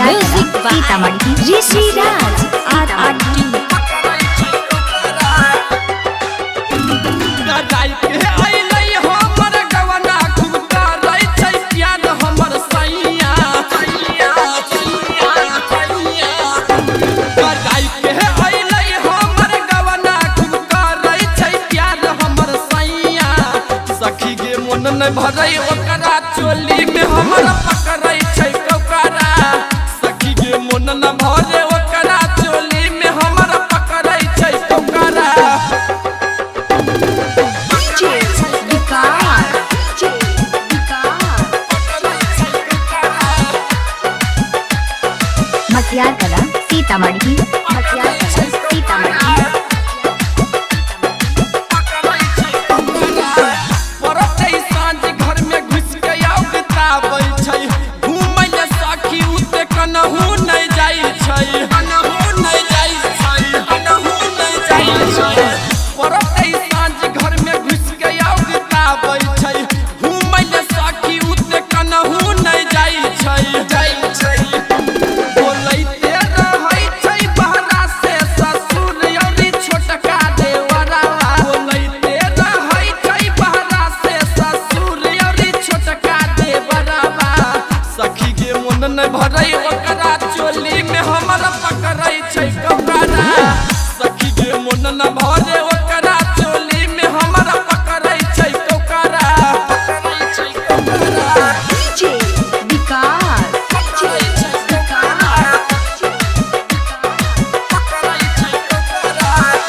Music Sitamarhi ऋषि राज RRT भरई ओकरा चोली में हमरा पकड़ै छै कौकरा सखी गे मन न भरे ओकरा चोली में हमरा पकड़ै छै कौकरा मटियार कला सीतामढ़ी भरई ओकरा चोली में हमरा पकड़ै छै कौकरा सखी गे मन न भरे ओकरा चोली में हमरा पकड़ै छै कौकरा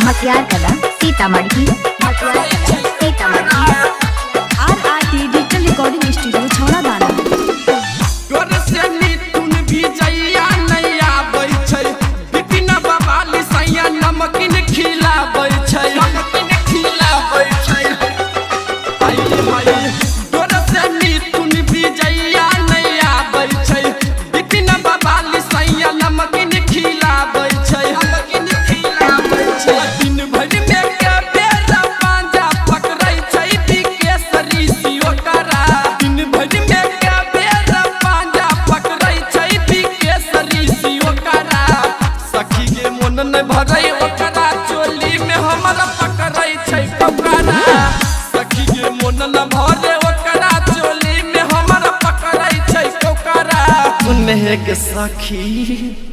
मटियार कला Sitamarhi RRT digital recording studio छौड़ा दाना भरई ओकरा चोली में हमरा पकड़ै छै कौकरा सखी गे मन न भरे ओकरा चोली में हमरा पकड़ै छै कौकरा सुने के सखी।